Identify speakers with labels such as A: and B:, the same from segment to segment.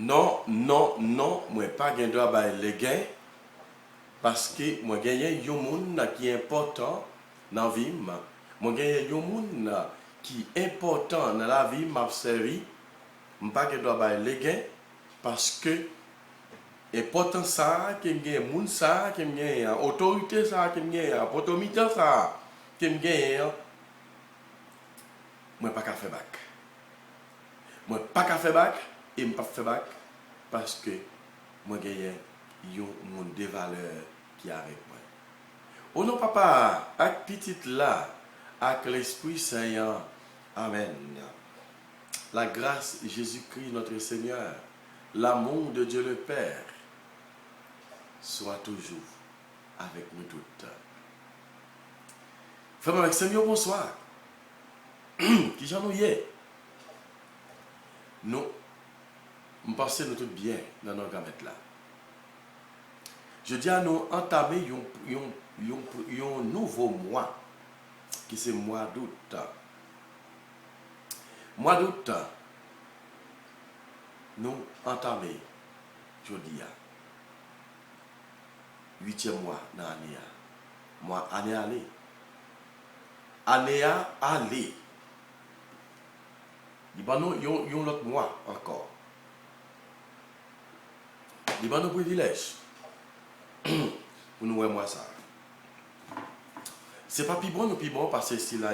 A: Non, non, non, moi pas gain droit ba les gains parce que moi gagne un monde qui est important dans la vie. Moi gagne un monde qui est important dans la vie, m'a servi. Je pas gain droit ba les gains parce que important ça qui gagne monde ça qui gagne autorité ça qui gagne opportunité ça qui gagne moi pas qu'à faire bac. Moi pas qu'à faire bac et me pas faire bac parce que moi gagne un monde de valeur qui est avec moi. Au nom papa, avec petite là, avec l'Esprit Saint, amen. La grâce de Jésus-Christ notre Seigneur, l'amour de Dieu le Père, soit toujours avec nous toutes. Frère avec Seigneur, bonsoir. Qui j'en nous y est? Nous pensons nous tout bien dans nos gamètes là. Je dis à nous entamer un nouveau mois, qui c'est mois d'août. Mois d'août, nous entamer, je dis, 8e mois dans l'année. Mois année aller. Année aller. Il y a un autre mois encore. Il y a un privilège. Pour nous voir moi ça. C'est pas plus bon parce que c'est là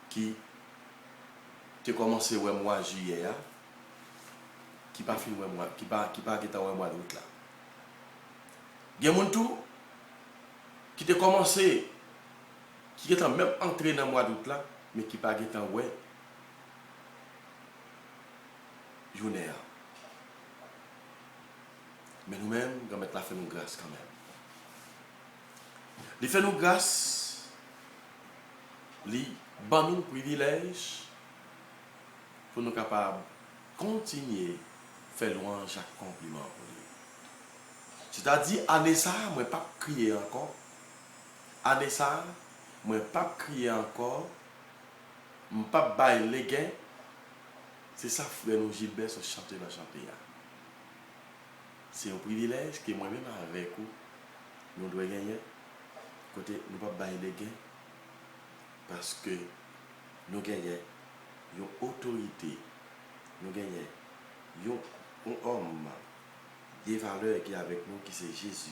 A: qui a commencé ouais mois juillet qui pas fini moi qui pas ouais mois d'août là. Il y a mon tout qui a commencé qui est même entré dans le mois d'août là mais qui pas ouais journée. Mais nous-mêmes, nous allons faire nous grâce quand même. Il fait nous grâce, il donne nous privilège pour nous capables de continuer à faire louange à compliment pour lui. C'est-à-dire, année ça, moi pas crier encore. Année ça, moi pas crier encore. Je ne pas bailler les gains. C'est ça, frère, nous Gilbert, se chanter dans chanter. C'est un privilège que moi-même avec vous, nous devons gagner. Côté, nous ne pouvons pas bailler les gains. Parce que nous gagnons une autorité. Nous gagnons un homme des valeurs qui est avec nous, qui c'est Jésus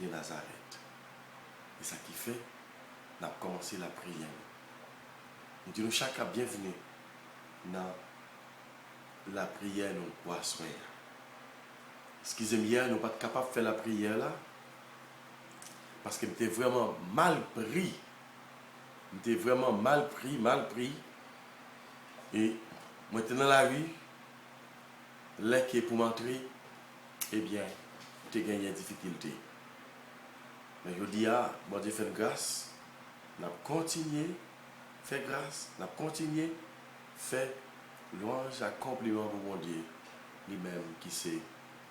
A: de Nazareth. Et ça qui fait, nous avons commencé la prière. Nous disons chacun bienvenue dans la prière, nous poissons. Excusez-moi, hier, nous ne sommes pas capables de faire la prière là. Parce que j'étais vraiment mal pris. J'étais vraiment mal pris. Et moi, j'étais dans la rue. Là qui est pour m'entrer, eh bien, j'ai gagné des difficultés. Mais je dis, bon Dieu fait grâce. On a continué à faire grâce. On a continué à faire louange à compliment pour mon Dieu. Lui-même qui sait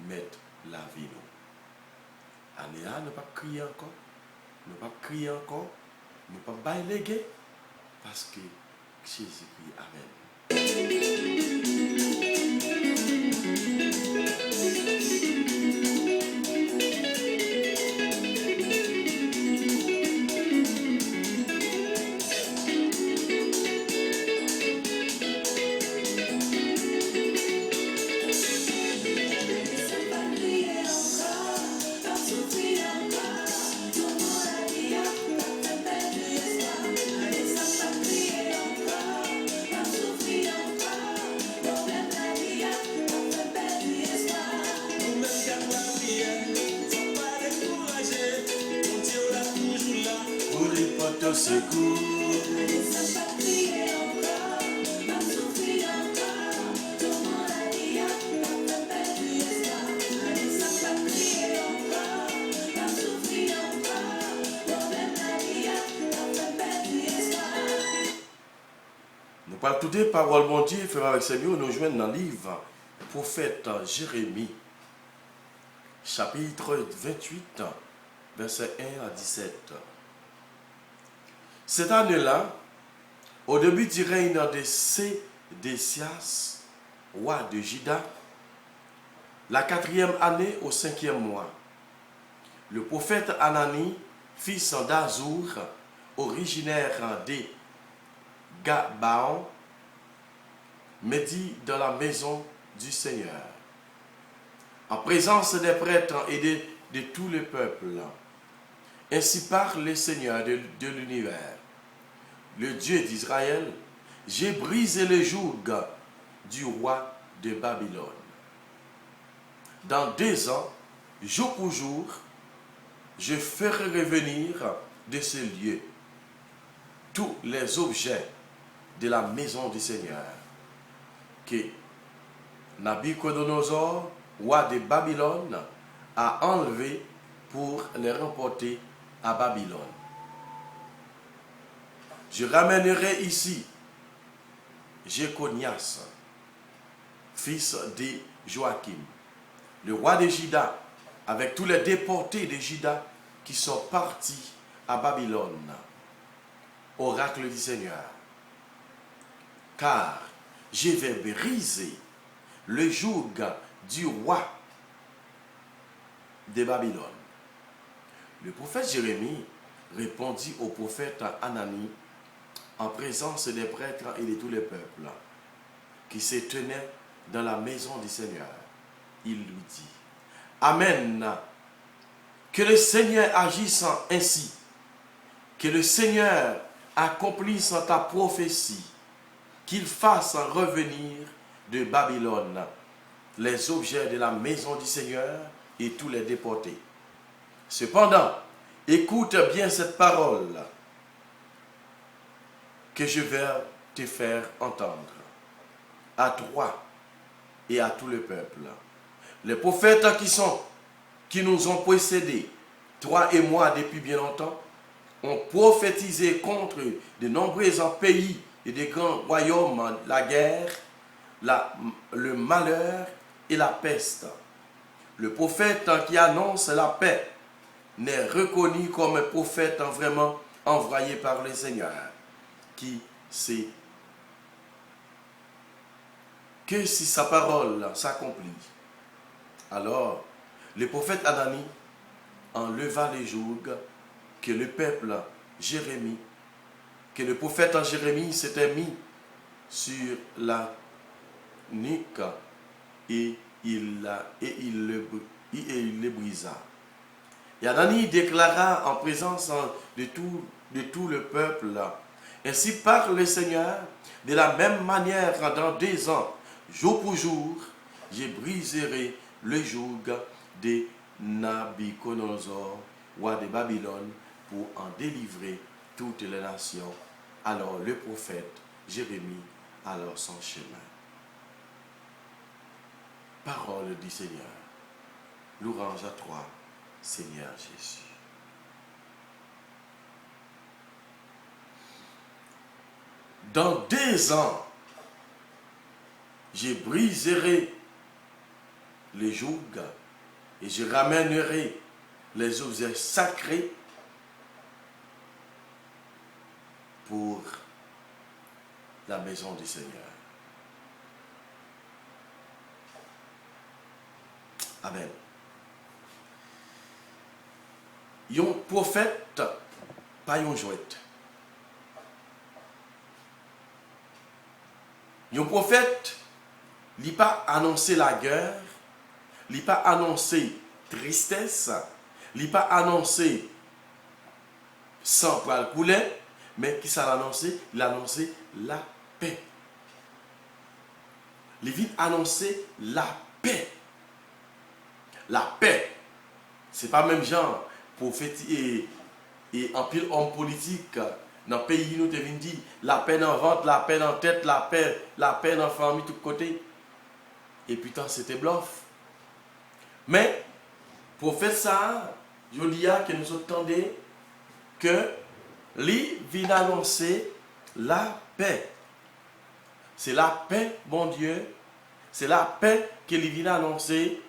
A: mettre la vie nous. année là, ne pas crier encore, ne pas crier encore, ne pas bailler, parce que Jésus-Christ, Amen. Secours. Nous parlons toutes les paroles, mon Dieu, frère avec Seigneur, nous joignons dans le livre prophète Jérémie, chapitre 28, verset 1 à 17. Cette année-là, au début du règne de Sédécias, roi de Juda, la 4e année au 5e mois, le prophète Anani, fils d'Azour, originaire de Gabaon, médit dans la maison du Seigneur, en présence des prêtres et de tout le peuple. Ainsi parle le Seigneur de l'univers, le Dieu d'Israël: j'ai brisé le joug du roi de Babylone. Dans 2 ans, jour pour jour, je ferai revenir de ce lieu tous les objets de la maison du Seigneur que Nabuchodonosor, roi de Babylone, a enlevé pour les remporter à Babylone. Je ramènerai ici Jéconias, fils de Joachim, le roi de Juda, avec tous les déportés de Juda qui sont partis à Babylone. Oracle du Seigneur. Car je vais briser le joug du roi de Babylone. Le prophète Jérémie répondit au prophète Anani en présence des prêtres et de tous les peuples qui se tenaient dans la maison du Seigneur. Il lui dit: Amen, que le Seigneur agisse ainsi, que le Seigneur accomplisse ta prophétie, qu'il fasse revenir de Babylone les objets de la maison du Seigneur et tous les déportés. Cependant, écoute bien cette parole que je vais te faire entendre, à toi et à tout le peuple. Les prophètes qui nous ont précédés, toi et moi depuis bien longtemps, ont prophétisé contre de nombreux pays et de grands royaumes la guerre, le malheur et la peste. Le prophète qui annonce la paix n'est reconnu comme un prophète vraiment envoyé par le Seigneur, qui sait que si sa parole s'accomplit, alors le prophète Anani enleva les jougs que le peuple Jérémie, que le prophète Jérémie s'était mis sur la nuque et il le brisa. Et Anani déclara en présence de tout le peuple: ainsi parle le Seigneur, de la même manière, dans 2 ans, jour pour jour, je briserai le joug de Nabuchodonosor, roi de Babylone, pour en délivrer toutes les nations. Alors le prophète Jérémie alors son chemin. Parole du Seigneur. Louange à toi, Seigneur Jésus. Dans 2 ans, je briserai les jougs et je ramènerai les objets sacrés pour la maison du Seigneur. Amen. Un prophète, pas un jouet. Un prophète, il n'a pas annoncé la guerre, il n'a pas annoncé tristesse, il n'a pas annoncé sang pour le couler, mais qui ça l'a annoncé? Il a annoncé la paix. Il vient annoncer la paix. La paix. Ce n'est pas même genre prophète et en pile homme politique dans le pays nous te vient dire la paix dans le ventre, la paix dans la tête, la paix dans la famille, tout côté. Et putain, c'était bluff. Mais, prophète ça, je dis que nous entendons que lui vient annoncer la paix. C'est la paix, bon Dieu. C'est la paix qu'il vient annoncer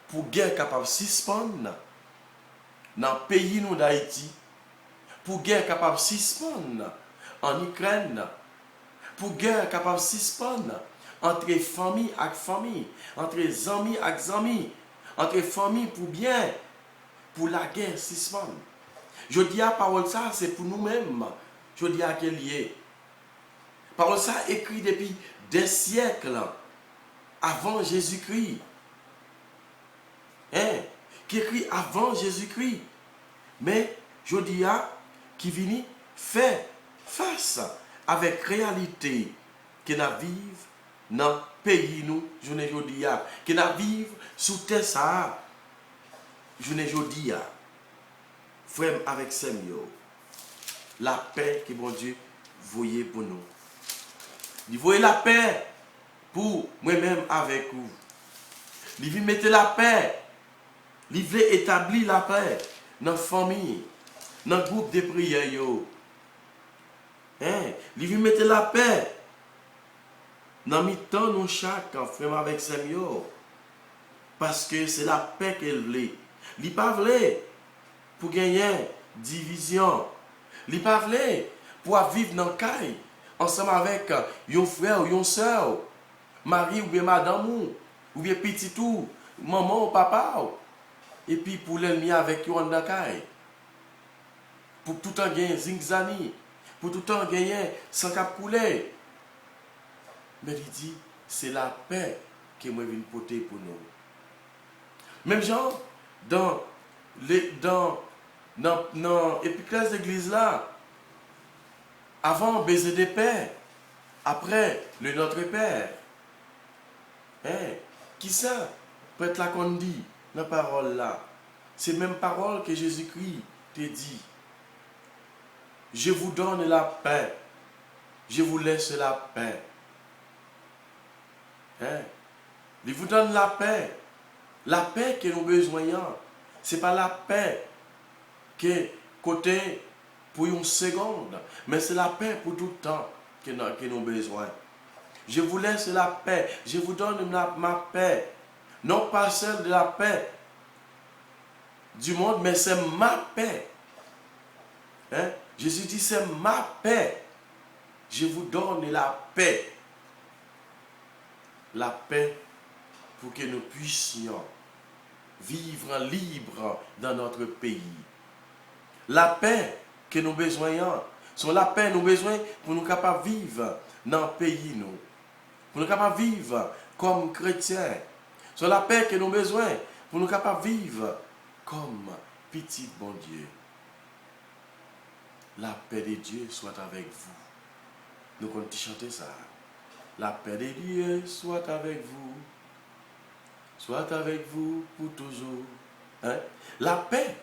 A: pour guerre capable de suspendre dans le pays nous d'Haïti. Pour guerre capable de suspendre en Ukraine. Pour guerre capable de suspendre entre famille avec famille. Entre amis avec amis. Entre famille pour bien. Pour la guerre suspendre. Je dis à parole ça, c'est pour nous-mêmes. Je dis à quel lié. Parole ça écrit depuis des siècles avant Jésus-Christ. Hein? Qui écrit avant Jésus-Christ. Mais je dis à qui vient faire face avec réalité qui n'a vivre dans le pays nous, je ne dis à qui n'a vivre sous terre ça. Je ne dis à frère avec Seigneur, la paix que bon Dieu voyait pour nous. Il voyait la paix pour moi-même avec vous. Il veut mettre la paix. Il veut établir la paix dans la famille, dans le groupe de prières. Hein? Il veut mettre la paix dans le temps nous chaque frère avec Seigneur. Parce que c'est la paix qu'elle veut. Il ne pas pour gagner division. Il ne pas pour vivre dans le caille ensemble avec un frère ou une soeur, mari ou bien madame ou bien petit tout, maman ou papa. Et puis pour l'ennemi avec eux dans le caille. Pour tout le temps gagner zingzani. Pour tout le temps gagner sans cap couler. Mais il dit, c'est la paix que moi viens porter pour nous. Même genre, dans l'épiclèse d'église là, avant baiser des pères, après le Notre Père. Hein? Qui ça? Peut-être la qu'on dit, la parole là. C'est même parole que Jésus-Christ te dit. Je vous donne la paix. Je vous laisse la paix. Hein? Il vous donne la paix. La paix que nous besoin. Ce n'est pas la paix que côté pour une seconde, mais c'est la paix pour tout le temps que nous avons besoin. Je vous laisse la paix. Je vous donne ma paix. Non pas celle de la paix du monde, mais c'est ma paix. Hein? Jésus dit, c'est ma paix. Je vous donne la paix. La paix pour que nous puissions vivre libre dans notre pays. La paix que nous besoin, c'est la paix que nous besoin pour nous capables de vivre dans le pays. Nous. Pour nous capables de vivre comme chrétiens. C'est la paix que nous besoin pour nous capables de vivre comme petit bon Dieu. La paix de Dieu soit avec vous. Nous comptons chanter ça. La paix de Dieu soit avec vous. Soit avec vous pour toujours. Hein? La paix.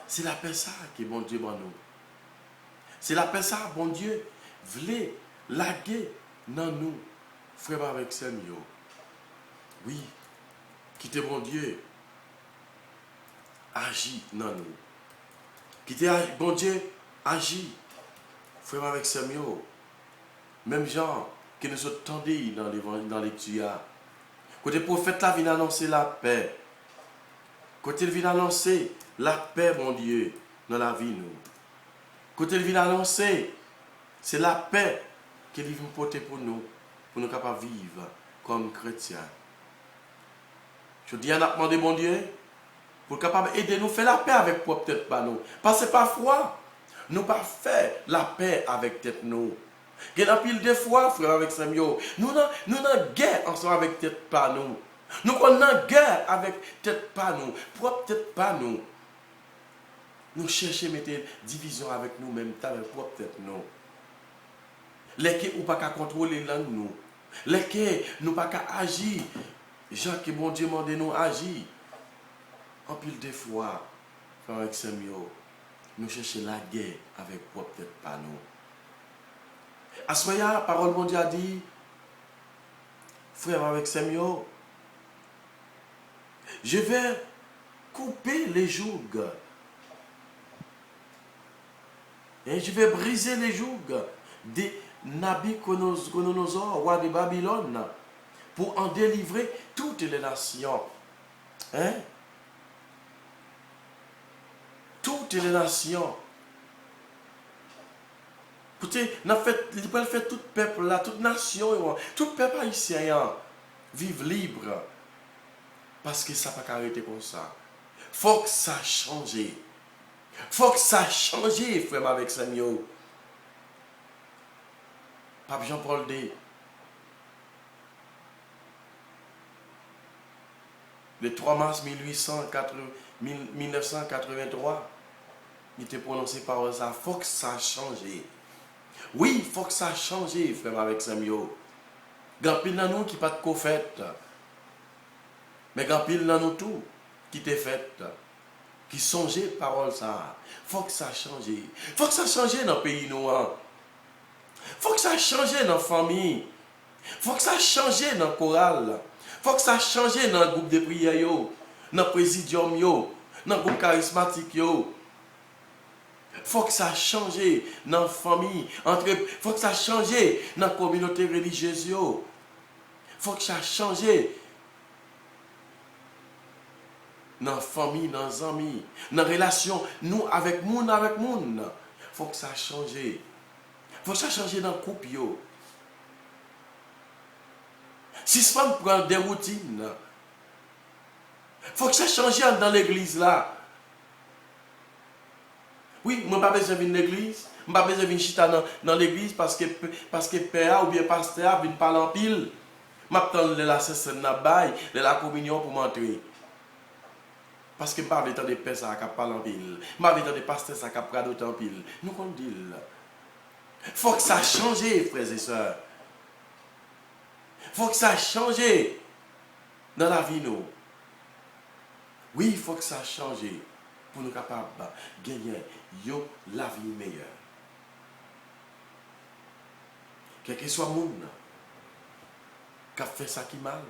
A: C'est la paix ça qui est bon Dieu pour nous. C'est la paix ça, bon Dieu, voulait laguer dans nous. Frère avec Seigneur. Oui. Quittez bon Dieu. Agit dans nous. Quittez bon Dieu. Agit. Frère avec Seigneur. Même gens qui nous attendent dans les tuyas. Côté prophète là vient annoncer la paix. Quand il vient annoncer la paix, mon Dieu, dans la vie, nous. Quand il vient annoncer, c'est la paix qu'il vient porter pour nous capables de vivre comme chrétiens. Je dis à notre demandé, mon Dieu, pour capable aider nous faire la paix avec propre tête pas nous. Parce que parfois, nous pas faire la paix avec tête nous. Il y a pile de fois, frère, avec Samuel, nous avons guerre ensemble avec tête pas nous. Nous avons guerre avec tête pas nous, propre tête pas nous. Nous cherchons à mettre division avec nous-mêmes, avec propre tête nous. Lesquels ou pas qu'à contrôler langue nous. Lesquels nous pas qu'à agir. Gens qui bon Dieu demande nous agir. En pile de fois, frère avec Samuel, nous cherchons la guerre avec propre tête pas nous. À ce moment-là, la parole de Dieu a dit, frère avec Samuel, je vais couper les jougs. Et je vais briser les jougs des Nabuchodonosor, roi de Babylone, pour en délivrer toutes les nations. Hein? Toutes les nations. Écoutez, il peut faire tout peuple là, toute nation, tout peuple haïtien vivre libre. Parce que ça n'a pas arrêter comme ça. Il faut que ça change. Il faut que ça change, frère, avec Samuel. Pape Jean-Paul II. Le 3 mars 1983, il était prononcé par ça. Il faut que ça change. Oui, il faut que ça change, frère, avec Samuel. Grand pile dans nous qui pas de co-fait. Mais grand pile dans nous tout qui t'est fait. Qui songeait parole ça. Il faut que ça change. Il faut que ça change dans le pays noir. Il faut que ça change dans la famille. Il faut que ça change dans le choral. Il faut que ça change dans le groupe de prière, dans le présidium, dans le groupe charismatique. Il faut que ça change dans la famille. Il faut que ça change dans la communauté religieuse. Il faut que ça change dans la famille, dans les amis, dans la relation, nous avec moun, avec moun. Il faut que ça change. Il faut que ça change dans le couple. Si ce femme prend des routines, il faut que ça change dans l'église là. Oui, moi, je n'ai pas besoin de l'église. Je n'ai pas besoin de chita dans l'église parce que père ou bien pasteur vient parler en pile. Je m'attends la session de la communion pour m'entrer. Parce que je n'ai pas besoin de père qui parle en pile. Je n'ai pas besoin de pasteur qui parle en pile. Nous qu'on dit. Il faut que ça change, frères et sœurs. Il faut que ça change dans la vie, nous. Oui, il faut que ça change pour nous capables de gagner la vie meilleure. Quel que soit le monde qui a fait ça qui mal,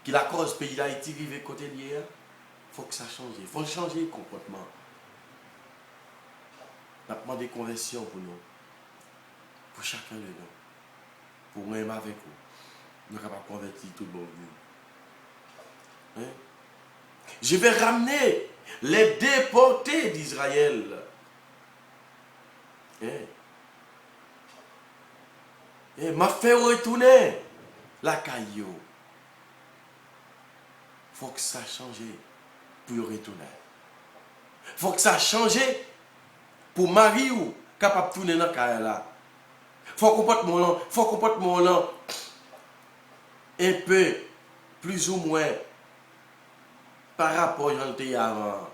A: qui la cause pays d'Haïti vivre côté lié, il faut que ça change. Il faut changer le comportement. On a demandé conversion pour nous. Pour chacun de nous. Pour même avec vous. Nous sommes capables de convertir tout le monde. Hein? Je vais ramener les déportés d'Israël. Et m'a fait retourner la caillou. Il faut que ça change pour y retourner. Il faut que ça change pour Marie ou capable de tourner dans la caillou là. Il faut comportement là un peu plus ou moins par rapport à ce avant.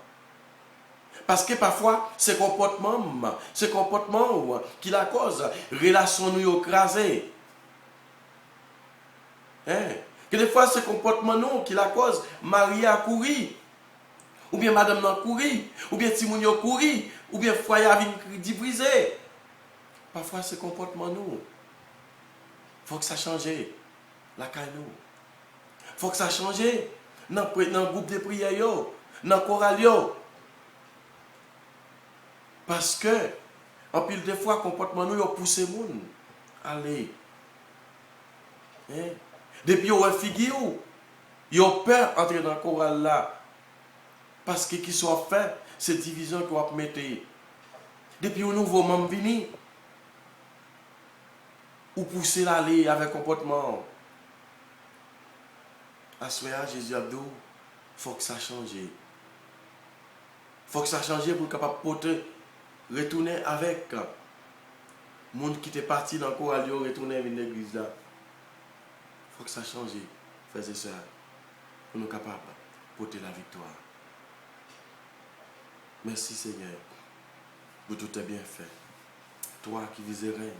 A: Parce que parfois, ce comportement qui la cause, relation nous écrasée. Que des fois, ce comportement nous qui la cause, Marie a couru, ou bien madame a couru, ou bien Timoun a couru, ou bien foyer a brisé. Parfois, ce comportement nous, il faut que ça change. La caille nous. Il faut que ça change dans le groupe de prière, dans le choral. Parce que, en pile de fois, le comportement nous, il pousse les gens. Allez. Depuis, on a figure. Ils ont peur d'entrer dans le choral là. Parce que qui soit fait, cette division qu'on va mettre. Depuis un nouveau membre venu, ou pousser l'aller avec comportement. À ce moment Jésus a dit, il faut que ça change. Il faut que ça change pour être capable de retourner avec le monde qui était parti dans le choral, retourner dans l'église là. Il faut que ça change, frères et sœurs, pour nous capables de porter la victoire. Merci Seigneur, pour tout est bien fait. Toi qui vis et règnes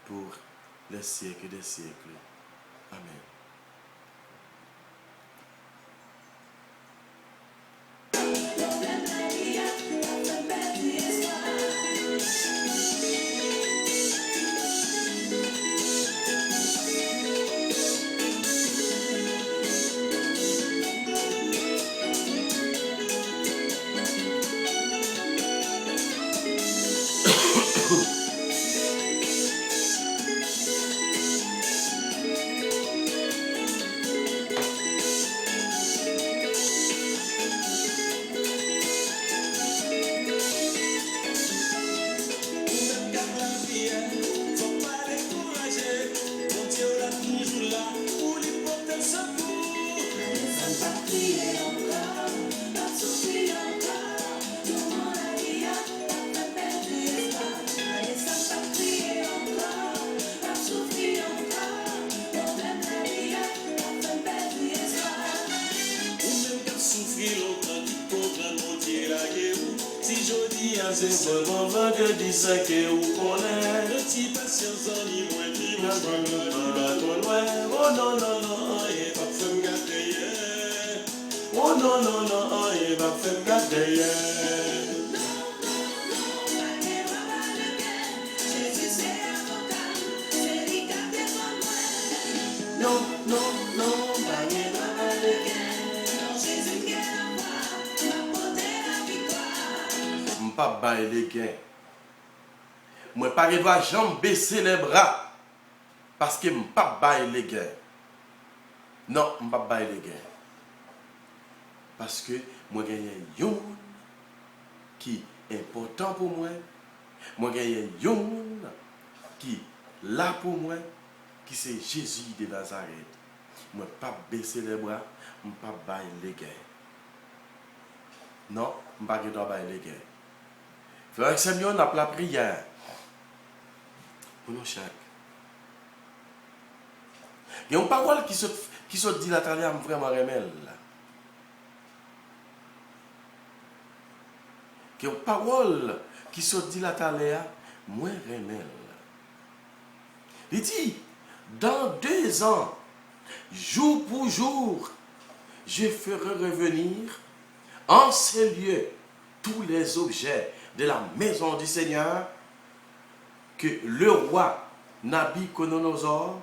A: pour les siècles des siècles. Amen.
B: C'est bon vendredi 5 et où qu'on est. Le petit patience en lit, moi qui m'a oh non, non, non, il va faire me garder. Oh non, non, non, il va faire me garder. Non, non, non,
A: Pas bailler les gains. Moi pas dois jamais baisser les bras parce que pas bailler les gains. Non, pas bailler les gains. Parce que moi gagne un qui est important pour moi. Moi gagne un qui là pour moi qui c'est Jésus de Nazareth. Moi pas baisser les bras, pas bailler les gains. Non, pas dois bailler les gains. Frère Samuel, on a la prière pour nous chaque. Il y a une parole qui se dit la talia vraiment remel. Il y a une parole qui se dit la talia moins remel. Il dit, dans 2 ans, jour pour jour, je ferai revenir en ces lieux tous les objets de la maison du Seigneur que le roi Nabuchodonosor,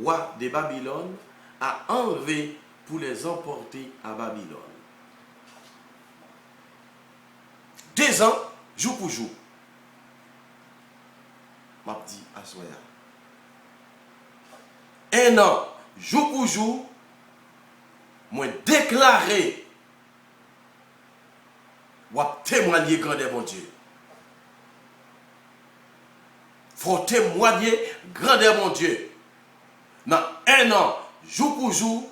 A: roi de Babylone, a enlevé pour les emporter à Babylone. 2 ans, jour pour jour. M'a dit à Soya. 1 an, jour pour jour, moi déclaré ou témoigner grandeur mon Dieu. Faut témoigner grandeur mon Dieu. Dans 1 an, jour pour jour,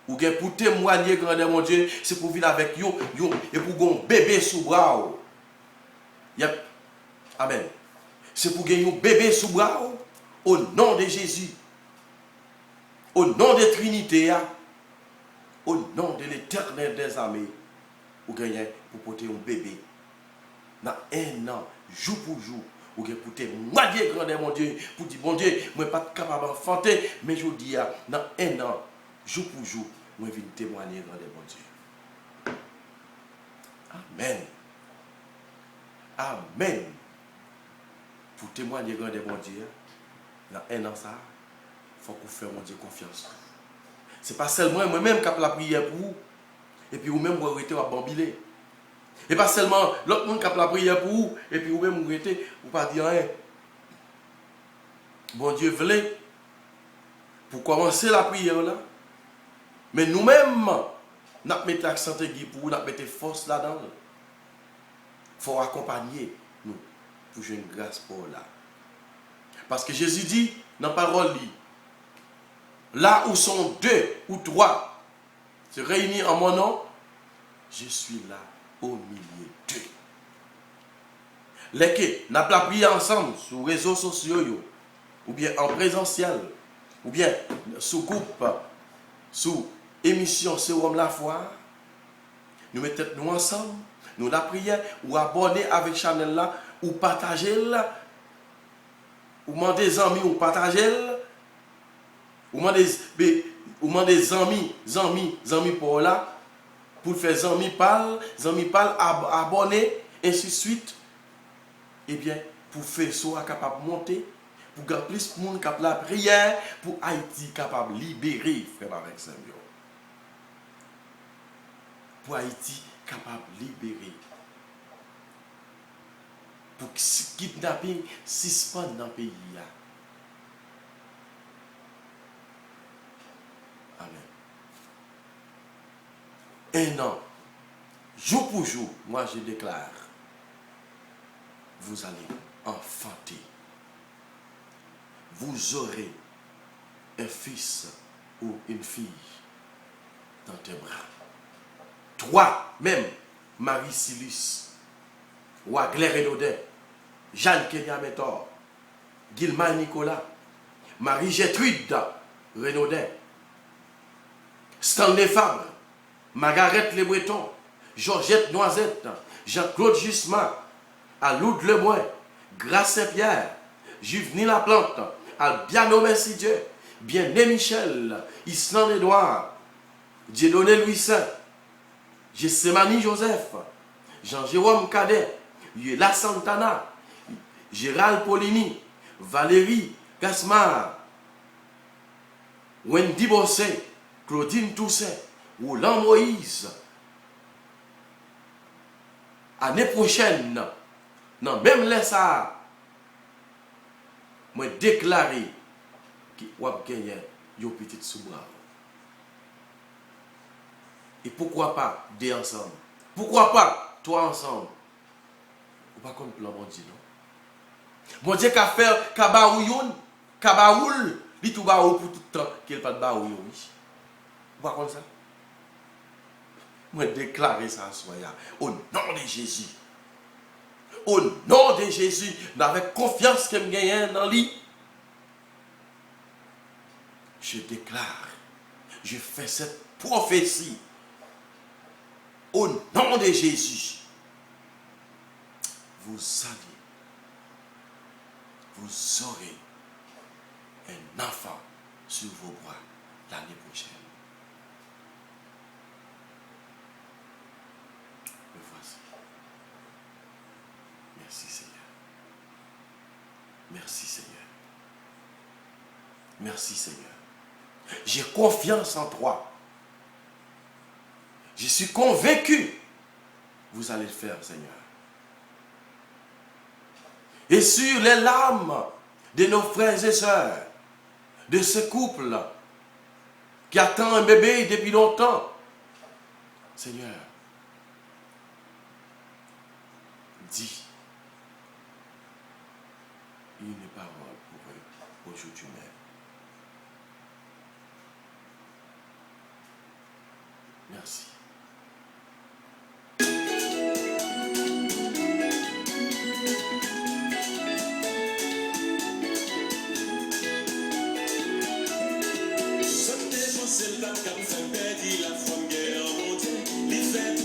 A: ou bien pour témoigner grandeur mon Dieu, c'est pour vivre avec vous et pour gagner un bébé sous bras. Yep. Amen. C'est pour gagner un bébé sous bras au nom de Jésus. Au nom de Trinité, au nom de l'Éternel des armées. Ou gagner pour porter un bébé. Dans 1 an, jour pour jour, ou gagner pour témoigner grandeur mon Dieu, pour dire, bon Dieu, moi ne suis pas capable d'enfanter, mais je dis, dans 1 an, jour pour jour, moi je viens témoigner grandeur mon Dieu. Amen. Amen. Pour témoigner grandeur mon Dieu, dans 1 an ça, il faut qu'on fasse mon Dieu confiance. Ce n'est pas seulement moi-même qui ai la prière pour vous. Et puis vous-même vous arrêtez à bambiler. Et pas seulement l'autre monde qui a la prière pour vous. Et puis vous-même vous arrêtez, vous pas dire rien. Bon Dieu voulait pour commencer la prière là. Mais nous-mêmes, nous mettons l'accent pour nous mettre force là-dedans. Il faut accompagner nous pour jouer une grâce pour là. Parce que Jésus dit dans la parole, là où sont 2 ou 3 se réunissent en mon nom, je suis là au milieu d'eux. Les que nous avons prié ensemble sur les réseaux sociaux, ou bien en présentiel, ou bien sous groupe, sous émission Sérum la foi, nous mettons nous ensemble, nous la prière, ou abonner avec Chanel là, ou partager là, ou demander des amis, ou partager là, ou demander des amis pour là, pour faire amis parle, abonner, ainsi de suite. Eh bien, pour faire ça capable de monter, pour que plus de monde capable la prière, pour Haïti capable de libérer, frère avec Saint-Mion. Pour Haïti capable de libérer. Pour que le kidnapping suspende dans le pays. Amen. Un an, jour pour jour, moi je déclare, vous allez enfanter. Vous aurez un fils ou une fille dans tes bras. Toi, même, Marie-Silus, Wagler Renaudin, Jeanne Kenya Métor, Gilman Nicolas, Marie-Gertrude Renaudin, Stanley Fabre, Margaret Le Breton, Georgette Noisette, Jean-Claude Jusman, Aloud Lemoin, Grace Saint-Pierre, Juvenile Laplante, Albiano Merci Dieu, Bien-Né Michel, Island Edouard, Dieudonné Louis Saint, Gessemani Joseph, Jean-Jérôme Cadet, Yela Santana, Gérald Polini, Valérie Gasmar, Wendy Bossé, Claudine Toussaint, Roland Moïse. Année prochaine, non, même là ça, moi déclaré que vous avez gagné une petite sous-bras. Et pourquoi pas deux ensemble? Pourquoi pas toi ensemble? Ou pas comme plan bon Dieu, non? Bon Dieu qu'a fait Kabaoul, il tout baou pour tout le temps qu'il pas de baou, oui. Vous pas comme ça? Moi déclarer ça soya au nom de Jésus. Au nom de Jésus, avec confiance que je gagne dans lui, je déclare, je fais cette prophétie. Au nom de Jésus, vous aurez un enfant sur vos bras l'année prochaine. Le voici. Merci Seigneur. Merci Seigneur. Merci Seigneur. J'ai confiance en toi. Je suis convaincu. Vous allez le faire, Seigneur. Et sur les larmes de nos frères et sœurs, de ce couple qui attend un bébé depuis longtemps, Seigneur, dis une parole pour eux aujourd'hui même. Merci.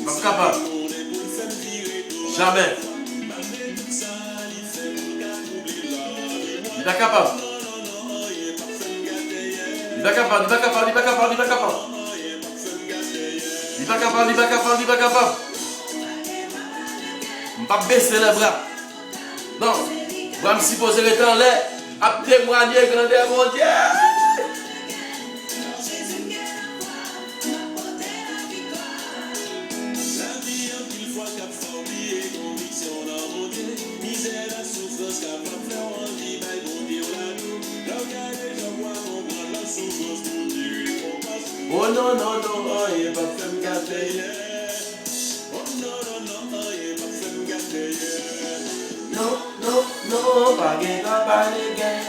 A: Pas capable. Jamais. Il est capable. Il est capable. Il est capable. Il est capable. Il est capable. Il est capable. Il est capable. Il est capable. Je ne vais pas baisser les bras. Non. Je vais me supposer le temps là. À témoigner grandeur mon Dieu.
B: non, non, non, il va faire me gâter. Oh non, non, non, il va faire me gâter. Non, non, non, pas de guerre, pas de guerre.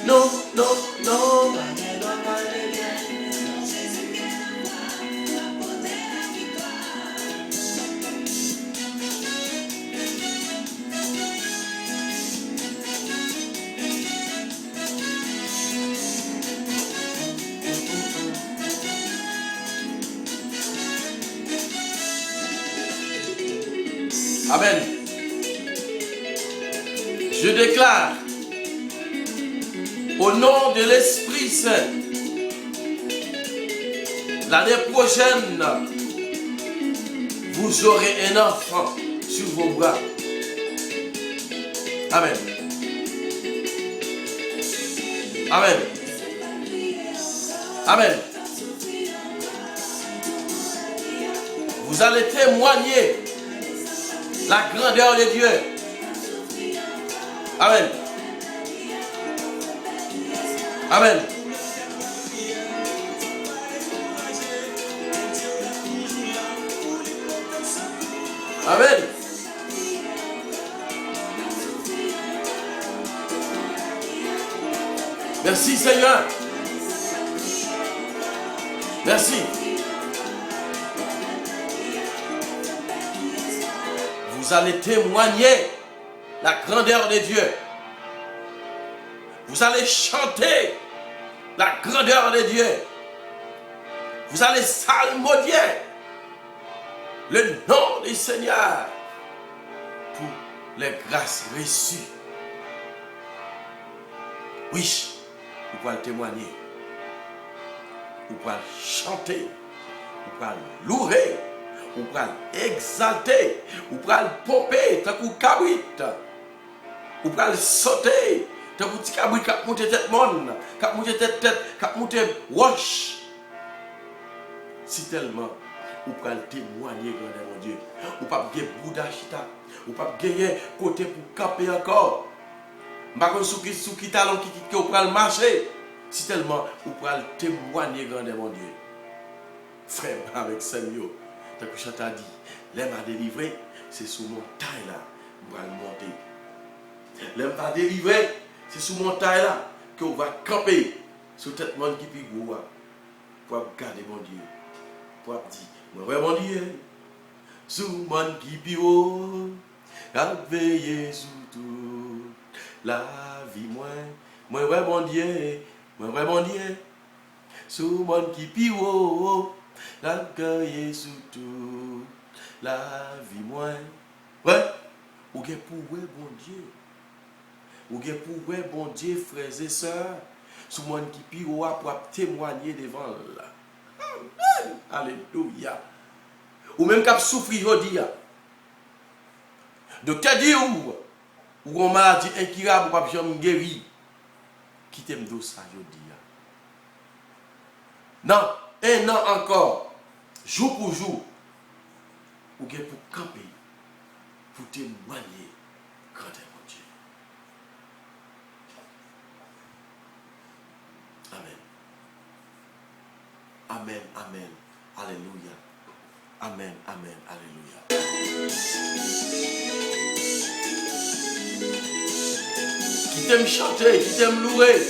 B: Non, non, non, pas de guerre, pas de guerre.
A: Amen. Je déclare au nom de l'Esprit Saint, l'année prochaine, vous aurez un enfant sur vos bras. Amen. Amen. Amen. Vous allez témoigner la grandeur de Dieu. Amen. Amen. Amen. Merci Seigneur. Merci. Vous allez témoigner la grandeur de Dieu. Vous allez chanter la grandeur de Dieu. Vous allez salmodier le nom du Seigneur pour les grâces reçues. Oui, vous pouvez le témoigner. Vous pouvez chanter. Vous pouvez louer. Vous pouvez exalter. Vous pouvez pomper tant que cabrit. Vous pouvez sauter. Tant que petit cabrit qui monte tête monde, qui monte tête, qui monte roche. Si tellement vous pouvez témoigner grandeur mon Dieu. Vous ne pouvez pas gagner Bouddha Chita. Vous ne pouvez pas gagner côté pour camper encore. Vous ne pouvez pas sous qui talon qui vous pouvez marcher. Si tellement vous pouvez témoigner grandeur mon Dieu. Frère avec Seigneur. Tant que je t'ai dit, l'aime à délivrer, c'est sous montagne là, vous allez monter. L'aime à délivrer, c'est sous montagne là, que vous allez camper. Sur tête monde qui pique vous, pour garder mon Dieu. Pour dire, moi, mon Dieu, sous monde qui pique vous, à veiller sous tout la vie, moi, mon Dieu, mon Dieu, sous monde qui pique vous. La gueule sous tout, la vie moins. Ouais, ou bien pour ouais, bon Dieu. Ou bien pour ouais, bon Dieu, frères et sœurs, sous mon qui pire pour témoigner devant là. Amen. Alléluia. Ou même qu'à souffrir aujourd'hui. Docteur dit ou on maladie incurable, pas jamais guéri. Qui t'aime d'où ça aujourd'hui. Non. Un an encore, jour pour jour, ou bien pour camper, pour témoigner, grandeur mon Dieu. Amen. Amen, amen, alléluia. Amen, amen, alléluia. Qui t'aime chanter, qui t'aime louer,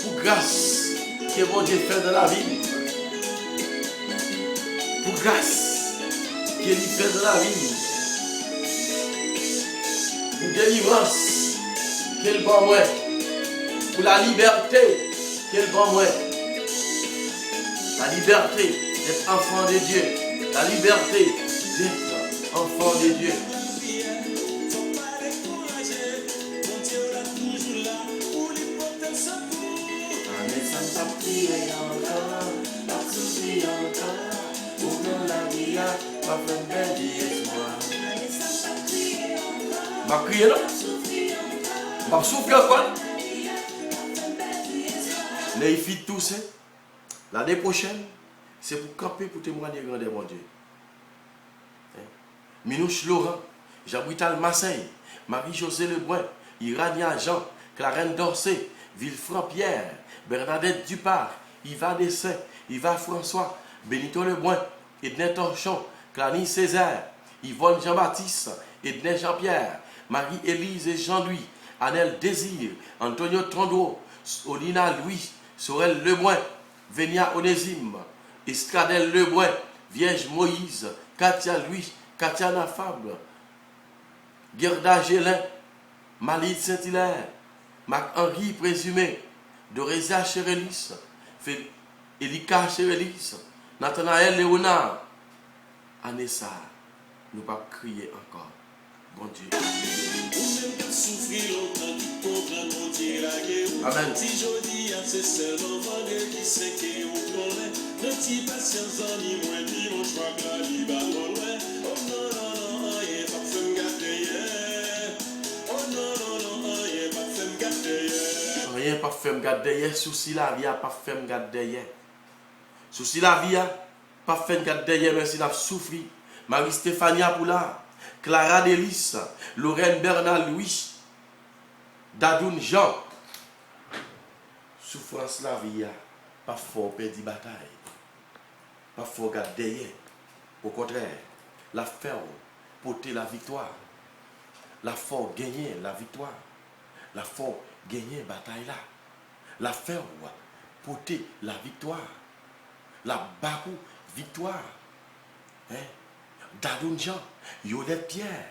A: pour grâce que bon Dieu fait dans la vie. Pour grâce qu'il fait dans la vie. Pour délivrance qu'il va moi. Pour la liberté qu'il va moi. La liberté d'être enfant de Dieu. La liberté d'être enfant de Dieu. Je vais crier là. Je vais souffler encore. Les filles tous, l'année prochaine, c'est pour camper, pour témoigner grandeur mon Dieu. Minouche Laurent, Jean-Brital Masseille, Marie-Josée Lebrun, Irania Jean, Clarence Dorsey, Villefranc-Pierre, Bernadette Dupart, Yvan Dessin, Yvan François, Benito Lebrun, Ednet Torchon, Clany Césaire, Yvonne Jean-Baptiste, Ednet Jean-Pierre, Marie-Élise et Jean-Louis, Annelle Désir, Antonio Trondeau, Olina Louis, Sorel Lebrun, Vénia Onésime, Estradelle Lebrun, Vierge Moïse, Katia Louis, Katia Nafable, Gerda Gélin, Malide Saint-Hilaire, Marc-Henri Présumé, Dorésia Chérelis, Elika Chérelis, Nathanaël Léonard, Anessa, nous pas crier encore. Bon Dieu. Amen.
B: Si jodi a c'est seulement vendredi qui sait que vous connaît. Ne t'y patience en ni moins dimanche pas que la vie va trop loin. Oh non non non, y'a pas fait me gâter. Oh non non non, y'a pas fait me gâter.
A: Rien pas fait me garder, souci la vie a pas fait me garder. Souci la vie a pas fait me garder, mais s'il a souffert. Marie-Stéphanie Apoula, Clara Delis, Lorraine Bernard Louis, Dadoun Jean. Souffrance la vie, pas fort perdre bataille, pas fort garder. Au contraire, la faire porter la victoire, la fort gagner la victoire, la fort gagner bataille là, la faire porter la victoire, la bakou victoire. Hein? Dadoun Jean, Yolette Pierre,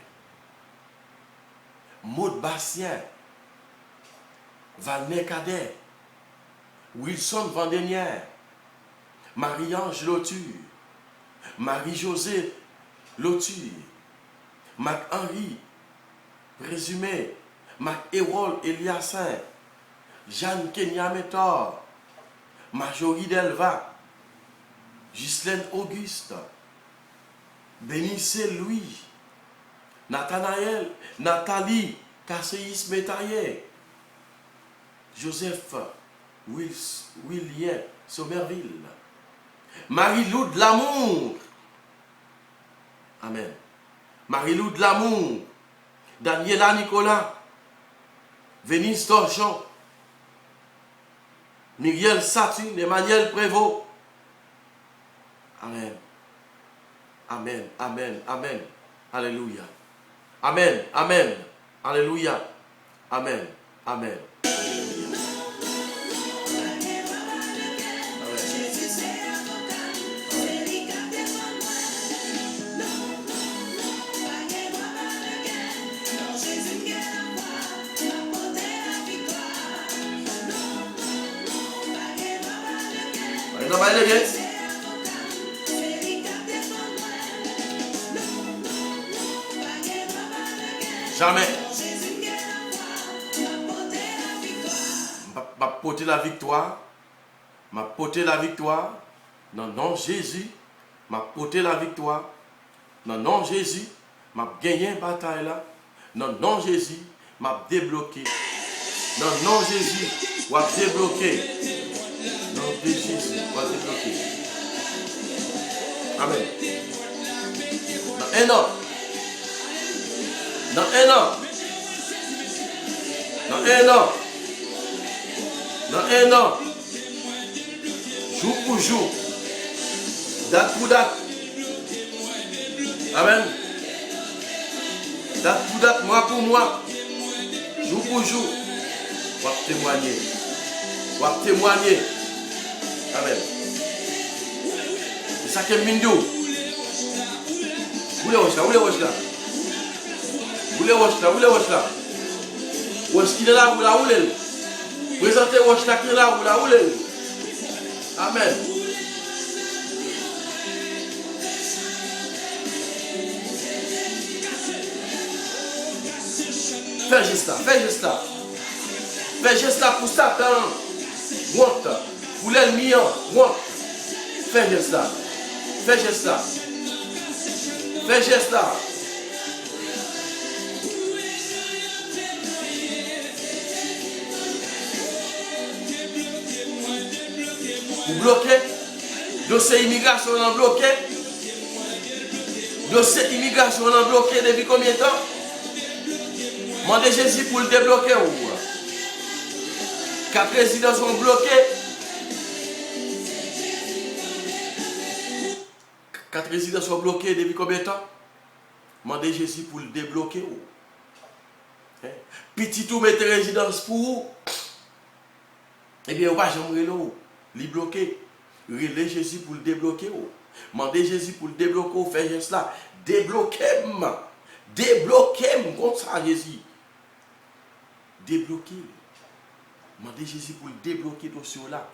A: Maud Bastien, Valnet Cadet, Wilson Vandenière, Marie-Ange Loture, Marie-Josée Loture, Marc-Henri Présumé, Marc-Hérol Eliassin, Jeanne Kenya Méthor, Marjorie Delva, Ghislaine Auguste, Bénissé Louis, Nathanaël, Nathalie, Casséis Métaillé, Joseph William Somerville, Marie-Lou de l'Amour, Amen, Marie-Lou de l'Amour, Daniela Nicolas, Vénice Torchon, Muriel Saturne, Emmanuel Prévost, Amen. Amen, amen, amen. Alléluia. Amen, amen. Alléluia. Amen, amen. Jamais. M'a porté la victoire. M'a porté la victoire. Non, non, Jésus. M'a porté la victoire. Non, non, Jésus. M'a gagné une bataille là. Non, non, Jésus. M'a débloqué. Non, non, Jésus. M'a débloqué. Non, Jésus. M'a débloqué. Amen. Dans un an. Dans un an. Dans un an. Dans un an. Jour pour jour. Date pour date. Amen. Date pour date, mois pour mois. Jour pour jour. On va témoigner. On va témoigner. Amen. C'est ça qui est mindio. Où les roches là? Où les roches là? Où les roches là? Où les roches là? Où est-ce qu'il est là? Où là? Où l'est? Présentez roche là qui est là? Où là? Où l'est? Amen. Fais juste là, fais juste là. Fais juste là pour Satan. Monte. Pour l'ennemi, monte. Fais juste là. Fais juste là. Fais juste là. Vous bloquez. Dossier immigration on a bloqué. Dossier immigration on a bloqué depuis combien de temps? Demandez Jésus pour le débloquer ou 4 résidences sont bloquées. 4 résidences sont bloquées depuis combien de temps? Mandez Jésus pour le débloquer. Petit tout mettez résidence pour vous. Eh bien, on va jamais le bloquer. Relais Jésus pour le débloquer. Mandez Jésus pour le débloquer. Faites juste là. Débloquez-moi. Débloquez-moi. Comme ça, Jésus. Débloquez. Mandez Jésus pour le débloquer dossier là.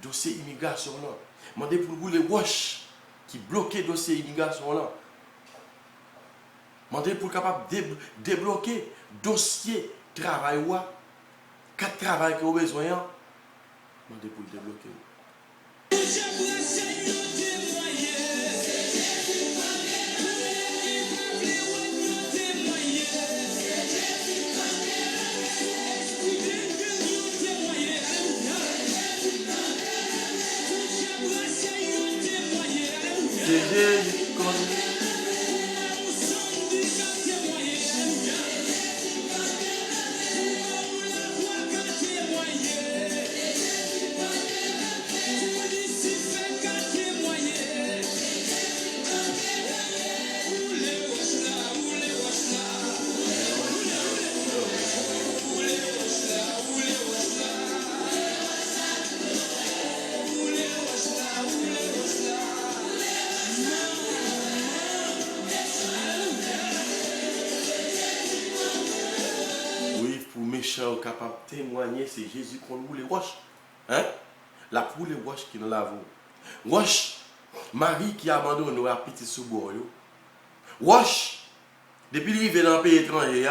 A: Dossier immigration là. Mandez pour vous les wash qui bloquent dossier immigration là. Mandez pour capable débloquer dossier travail ou 4 travail que vous avez besoin. Mandez pour le débloquer. Capable de témoigner, c'est Jésus qu'on nous les roches. Hein? La pour les roches qui nous lavent. Roche, Marie qui abandonne nos petits sous-bois. Roche, depuis qu'il vient dans le pays étranger,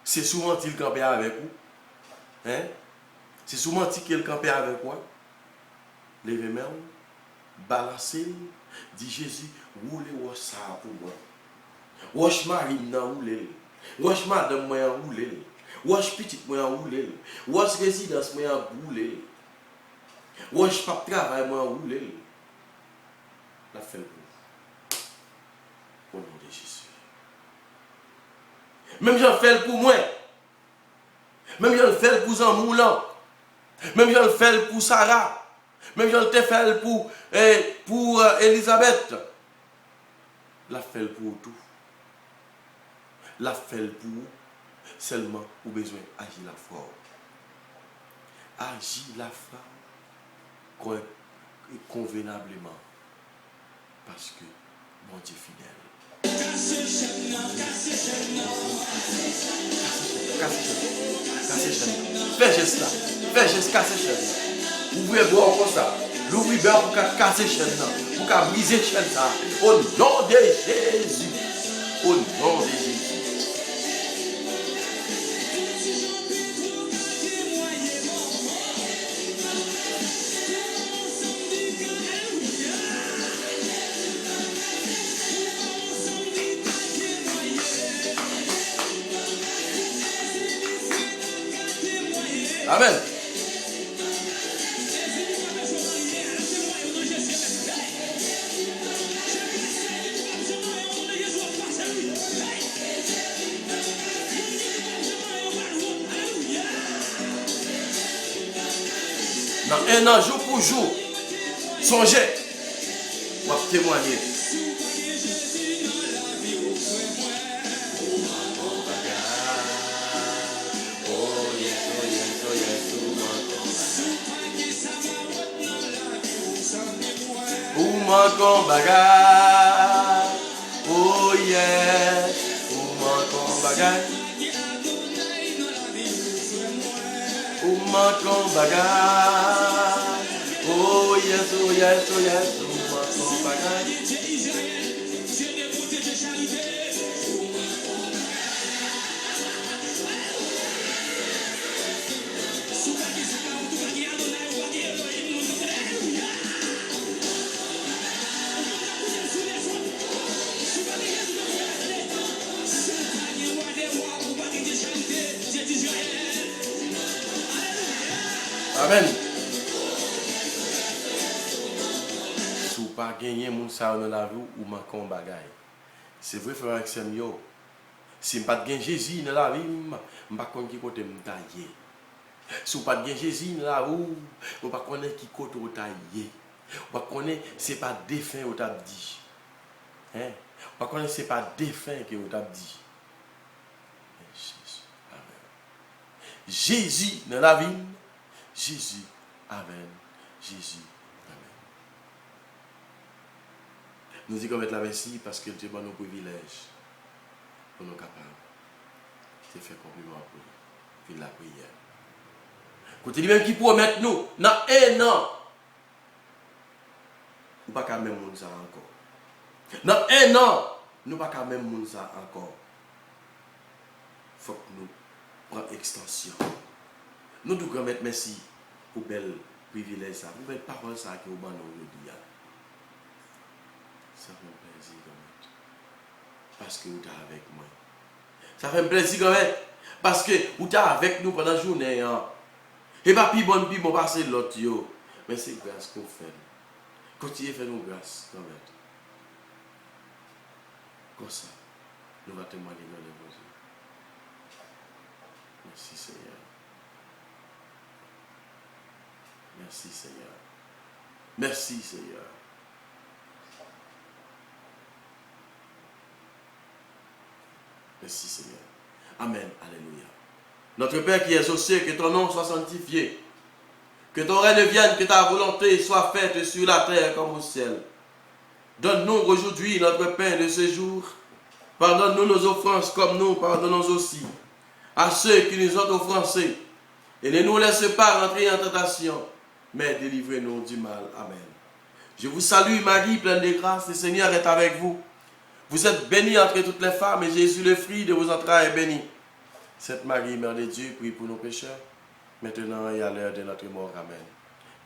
A: c'est souvent il campé avec vous. Hein? C'est souvent il campé avec vous. Levez main, balancez, dit Jésus, roulez roche ça pour moi. Roche Marie, non roulez. Roche madame, moi roulez. Wash petit moi roulé. Wash résidence moi boulé. Wash pas travail moi roulé. La fait pour. Au nom de Jésus. Même j'en fais pour moi. Même j'en fais pour Jean Moulin. Même j'en fais pour Sarah. Même j'en fais pour Elisabeth. La fait pour tout. La fait pour seulement ou besoin d'agir la foi. Agir la foi convenablement. Parce que mon Dieu fidèle. Fais geste là. Fais geste casser chaîne. Ouvrez boire comme ça. L'ouvrez bien pour casser chaîne là. Pour briser chaîne ça. Au nom de Jésus. Au nom de Jésus. Amen. Dans un an, jour pour jour, songez, on va témoigner. Manquons bagarre, oh yeah, ou manquons bagarre, ou manquons bagarre, oh yes, ou manquons bagarre. Amen. Si vous pas gagné mon ça dans la vie ou manquons bagaille. C'est vrai frère Maxime yo. Si pas gagné Jésus dans la vie, je pas connait qui côté me tailler. Si vous n'avez pas de Jésus là, vous ne pas connaître qui côté vous taillé. Vous ne connaître c'est pas défunt vous t'a dit. Hein? Vous ne connaître c'est pas défunt que vous t'a dit. Jésus dans la vie, Jésus, amen, Jésus, amen. Nous disons qu'on va être là merci parce que Dieu donne nos privilèges pour nous capables. C'est fait compliment pour nous. Puis la prière. Côté lui-même qui promet nous, dans un an, nous ne pouvons pas même monde ça encore. Dans un an, nous ne pouvons pas même monde ça encore. Il faut que nous prenions extension. Nous devons mettre merci pour bel privilège ça, pour belle parole ça que vous avez aujourd'hui. Ça fait un plaisir quand même. Parce que vous êtes avec moi. Ça fait un plaisir quand même. Parce que vous êtes avec nous pendant la journée. Hein. Et pas plus bon, passer l'autre. Mais c'est grâce qu'on fait. Continuez à faire nos grâces quand même. Comme ça, nous allons témoigner dans les beaux yeux. Merci Seigneur. Merci Seigneur. Merci Seigneur. Merci Seigneur. Amen. Alléluia. Notre Père qui es aux cieux, que ton nom soit sanctifié. Que ton règne vienne, que ta volonté soit faite sur la terre comme au ciel. Donne-nous aujourd'hui notre pain de ce jour. Pardonne-nous nos offenses comme nous pardonnons aussi à ceux qui nous ont offensés. Et ne nous laisse pas rentrer en tentation, mais délivrez-nous du mal. Amen. Je vous salue Marie, pleine de grâce, le Seigneur est avec vous. Vous êtes bénie entre toutes les femmes, et Jésus, le fruit de vos entrailles, est béni. Sainte Marie, Mère de Dieu, prie pour nos pécheurs, maintenant et à l'heure de notre mort. Amen.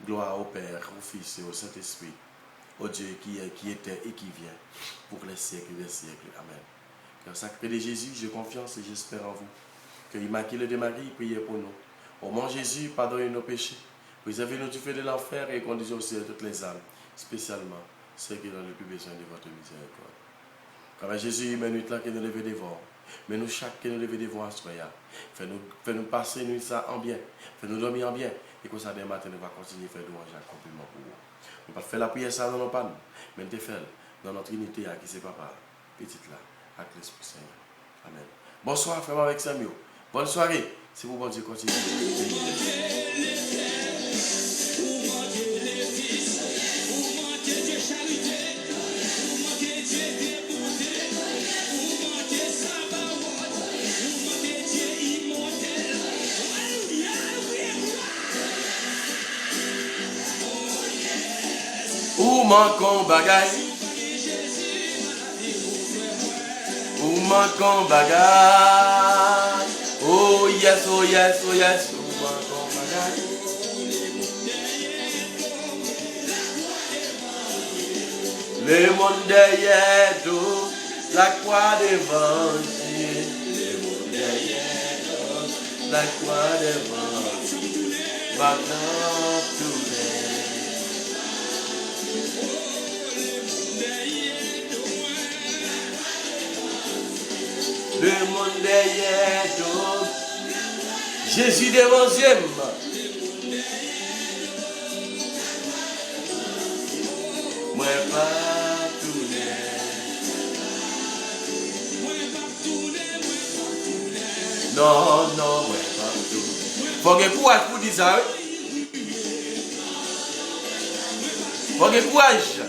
A: Gloire au Père, au Fils et au Saint-Esprit, au Dieu qui est, qui était et qui vient, pour les siècles des siècles. Amen. Cœur sacré de Jésus, j'ai confiance et j'espère en vous. Que l'Immaculée de Marie, priez pour nous. Au nom de Jésus, pardonnez nos péchés. Préservez-nous du feu de l'enfer et conduisez au ciel toutes les âmes, spécialement ceux qui ont le plus besoin de votre miséricorde. Comme Jésus, mais nous là qui nous levons devant. Mais nous chaque qui nous levons devant à soya. Fais-nous passer nous ça en bien. Fais-nous dormir en bien. Et comme ça, demain matin, nous allons continuer à faire louange à compliment pour vous. Nous ne pas faire la prière ça dans nos pannes, mais nous faire dans notre unité à qui c'est papa, petite là, avec l'Esprit Seigneur. Amen. Bonsoir, frère avec Samuel. Bonne soirée. Si vous bon Dieu continue. Ou manquons bagaille. Ou manquons bagaille. Oh yes, oh yes, oh yes. Ou manquons bagaille. Le monde derrière nous, la croix d'évangile. Le monde derrière nous, la croix d'évangile. Maintenant tout est. Le monde derrière nous, Jésus devant Dieu. Moi pas tourner. Non, non, moi pas tourner. Faut que courage pour dire ça. Faut que courage.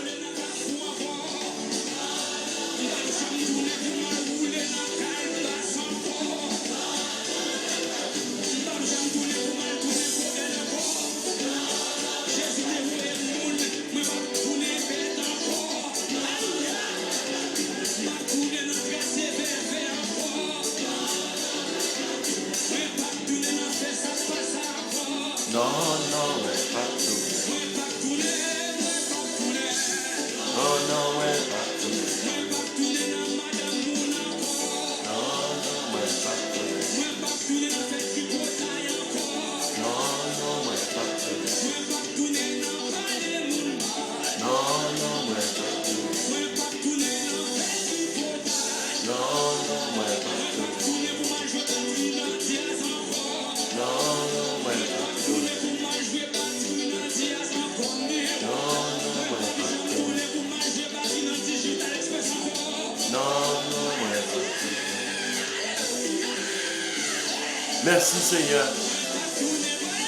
A: Merci Seigneur.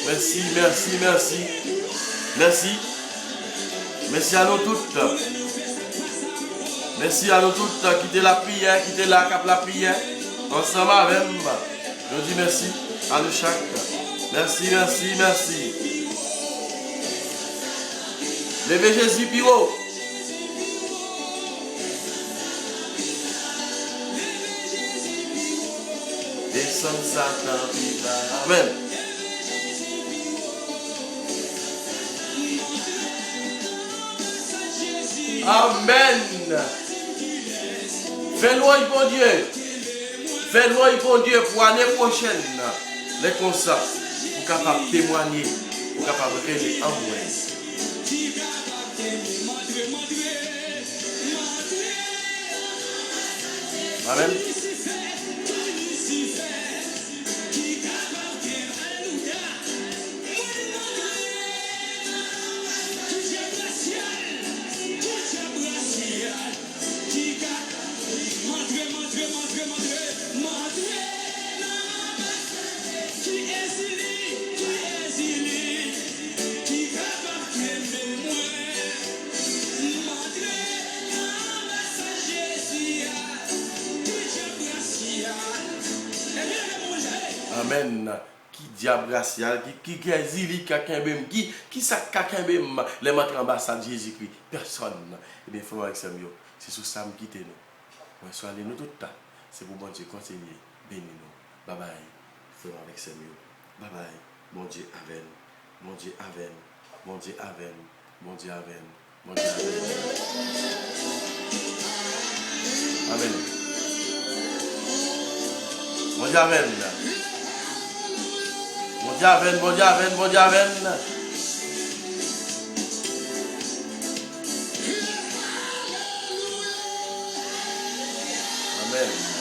A: Merci, merci, merci. Merci. Merci à nous toutes. Merci à nous toutes qui étaient la prière, qui étaient là, qui la prière. Ensemble avec moi. Je dis merci à nous chaque. Merci, merci, merci. Levez Jésus plus haut. Descends Satan plus bas. Amen. Amen. Fais-le, bon Dieu. Fais-le, bon Dieu, pour l'année prochaine. Les concerts, pour capable témoigner, pour capable créer en moi. Amen. Amen. Qui diable racial, qui zili kakembem, qui ça kakembem, les maîtres ambassade Jésus-Christ. Personne. Eh bien, frère Alexandre, c'est sous ça qui quitte nous. On soit allés nous tout le temps. C'est pour bon Dieu continuer. Bénis nous. Bye bye. Frère Alexandre. Bye bye. Bon Dieu aven. Bon Dieu aven. Bon Dieu aven. Bon Dieu aven. Bon Dieu aven. Amen. Bon Dieu aven. Bon Dieu aven, bon Dieu aven, bon Dieu aven. Amen.